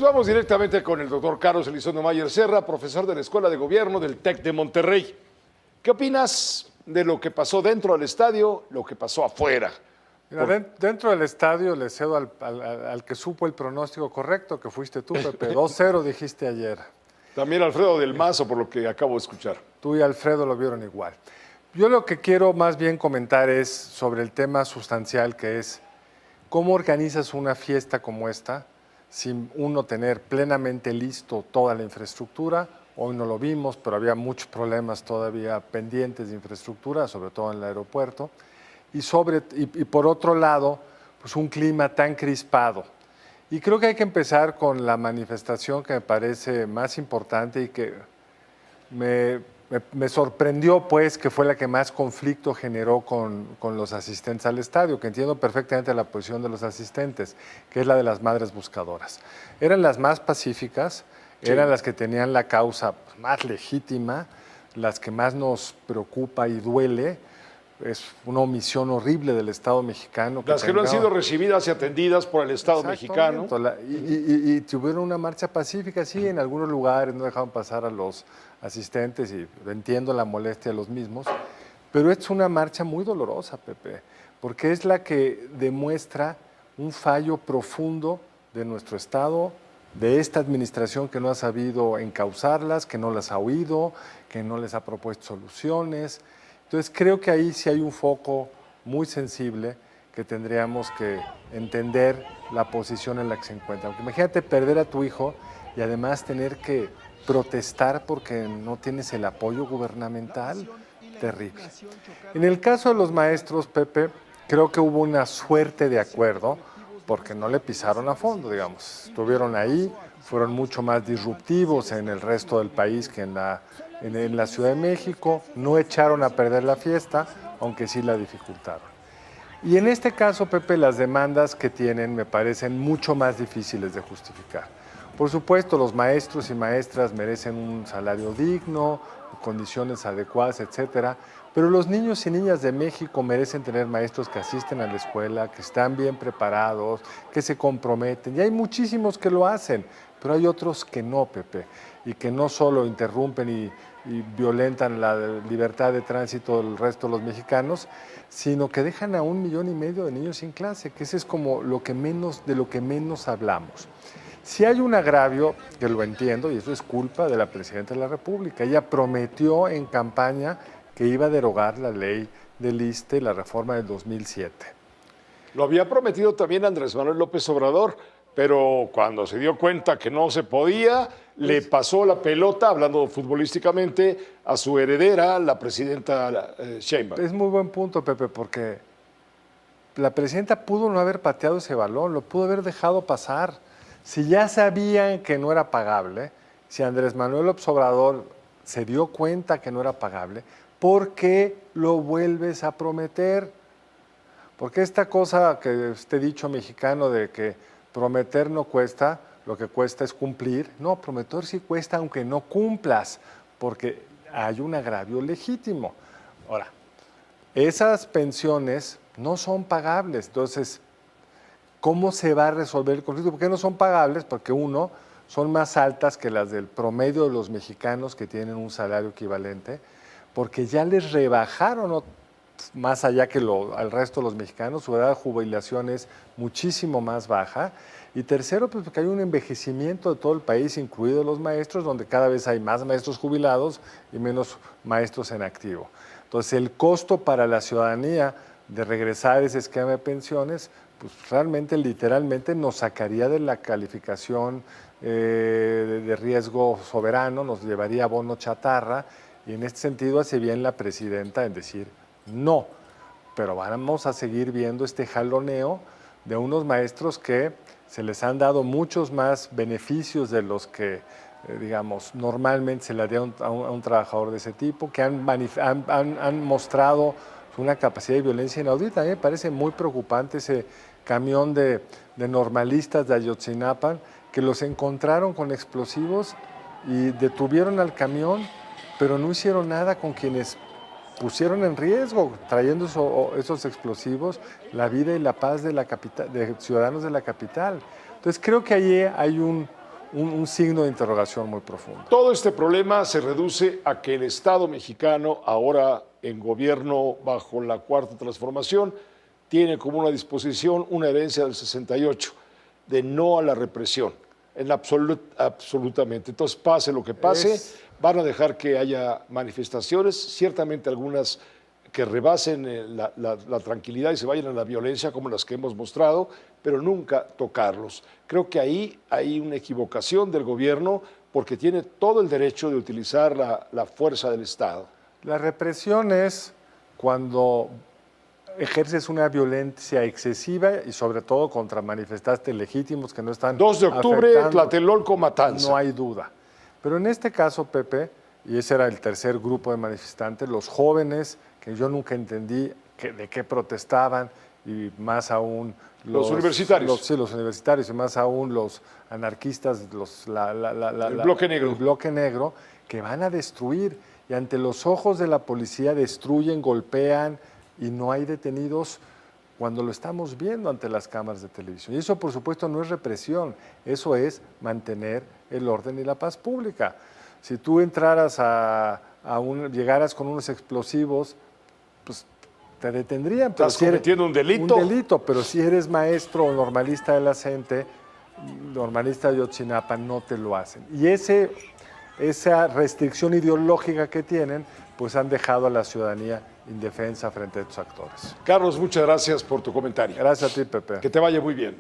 Pues vamos directamente con el doctor Carlos Elizondo Mayer Serra, profesor de la Escuela de Gobierno del TEC de Monterrey. ¿Qué opinas de lo que pasó dentro del estadio, lo que pasó afuera? Mira, dentro del estadio le cedo al que supo el pronóstico correcto, que fuiste tú, Pepe. 2-0 dijiste ayer. También Alfredo del Mazo, por lo que acabo de escuchar. Tú y Alfredo lo vieron igual. Yo lo que quiero más bien comentar es sobre el tema sustancial, que es cómo organizas una fiesta como esta sin uno tener plenamente listo toda la infraestructura. Hoy no lo vimos, pero había muchos problemas todavía pendientes de infraestructura, sobre todo en el aeropuerto. Y por otro lado, pues un clima tan crispado. Y creo que hay que empezar con la manifestación que me parece más importante y que me sorprendió, pues, que fue la que más conflicto generó con los asistentes al estadio, que entiendo perfectamente la posición de los asistentes, que es la de las madres buscadoras. Eran las más pacíficas, eran las que tenían la causa más legítima, las que más nos preocupa y duele. Es una omisión horrible del Estado mexicano. Las que no han sido recibidas y atendidas por el Estado mexicano. Y tuvieron una marcha pacífica, sí, en algunos lugares no dejaban pasar a los asistentes y entiendo la molestia de los mismos, pero es una marcha muy dolorosa, Pepe, porque es la que demuestra un fallo profundo de nuestro Estado, de esta administración que no ha sabido encauzarlas, que no las ha oído, que no les ha propuesto soluciones. Entonces creo que ahí sí hay un foco muy sensible que tendríamos que entender la posición en la que se encuentra. Porque imagínate perder a tu hijo y además tener que protestar porque no tienes el apoyo gubernamental, terrible. En el caso de los maestros, Pepe, creo que hubo una suerte de acuerdo porque no le pisaron a fondo, digamos. Estuvieron ahí, fueron mucho más disruptivos en el resto del país que en la Ciudad de México, no echaron a perder la fiesta, aunque sí la dificultaron. Y en este caso, Pepe, las demandas que tienen me parecen mucho más difíciles de justificar. Por supuesto, los maestros y maestras merecen un salario digno, condiciones adecuadas, etcétera, pero los niños y niñas de México merecen tener maestros que asisten a la escuela, que están bien preparados, que se comprometen, y hay muchísimos que lo hacen, pero hay otros que no, Pepe, y que no solo interrumpen y violentan la libertad de tránsito del resto de los mexicanos, sino que dejan a 1,5 millones de niños sin clase, que ese es como de lo que menos hablamos. Si hay un agravio, que lo entiendo, y eso es culpa de la Presidenta de la República. Ella prometió en campaña que iba a derogar la ley del ISSSTE, la reforma del 2007. Lo había prometido también Andrés Manuel López Obrador, pero cuando se dio cuenta que no se podía, le pasó la pelota, hablando futbolísticamente, a su heredera, la presidenta Sheinbaum. Es muy buen punto, Pepe, porque la presidenta pudo no haber pateado ese balón, lo pudo haber dejado pasar. Si ya sabían que no era pagable, si Andrés Manuel López Obrador se dio cuenta que no era pagable, ¿por qué lo vuelves a prometer? Porque esta cosa que este dicho mexicano de que prometer no cuesta, lo que cuesta es cumplir. No, prometer sí cuesta aunque no cumplas, porque hay un agravio legítimo. Ahora, esas pensiones no son pagables, entonces, ¿cómo se va a resolver el conflicto? ¿Por qué no son pagables? Porque uno, son más altas que las del promedio de los mexicanos que tienen un salario equivalente, porque ya les rebajaron más allá que al resto de los mexicanos, su edad de jubilación es muchísimo más baja. Y tercero, pues porque hay un envejecimiento de todo el país, incluidos los maestros, donde cada vez hay más maestros jubilados y menos maestros en activo. Entonces, el costo para la ciudadanía de regresar a ese esquema de pensiones, pues realmente, literalmente, nos sacaría de la calificación de riesgo soberano, nos llevaría a bono chatarra, y en este sentido hace bien la presidenta en decir no, pero vamos a seguir viendo este jaloneo de unos maestros que se les han dado muchos más beneficios de los que, digamos, normalmente se le daría a un trabajador de ese tipo, que han mostrado una capacidad de violencia inaudita. A mí me parece muy preocupante ese camión de normalistas de Ayotzinapa que los encontraron con explosivos y detuvieron al camión, pero no hicieron nada con quienes pusieron en riesgo, trayendo esos explosivos, la vida y la paz de ciudadanos de la capital. Entonces creo que allí hay un signo de interrogación muy profundo. Todo este problema se reduce a que el Estado mexicano, ahora en gobierno bajo la Cuarta Transformación, tiene como una disposición una herencia del 68, de no a la represión, absolutamente. Entonces, pase lo que pase, van a dejar que haya manifestaciones, ciertamente algunas que rebasen la tranquilidad y se vayan a la violencia como las que hemos mostrado, pero nunca tocarlos. Creo que ahí hay una equivocación del gobierno porque tiene todo el derecho de utilizar la fuerza del Estado. La represión es cuando ejerces una violencia excesiva y sobre todo contra manifestantes legítimos que no están 2 de octubre, afectando. Tlatelolco, Matanza. No hay duda. Pero en este caso, Pepe, y ese era el tercer grupo de manifestantes, los jóvenes, que yo nunca entendí de qué protestaban, y más aún los universitarios. Sí, los universitarios, y más aún los anarquistas, el bloque negro. El bloque negro, que van a destruir, y ante los ojos de la policía destruyen, golpean, y no hay detenidos cuando lo estamos viendo ante las cámaras de televisión. Y eso, por supuesto, no es represión, eso es mantener el orden y la paz pública. Si tú entraras llegaras con unos explosivos, pues te detendrían. Estás cometiendo un delito. Un delito, pero si eres maestro o normalista de la CENTE, normalista de Ayotzinapa, no te lo hacen. Y esa restricción ideológica que tienen, pues han dejado a la ciudadanía indefensa frente a estos actores. Carlos, muchas gracias por tu comentario. Gracias a ti, Pepe. Que te vaya muy bien.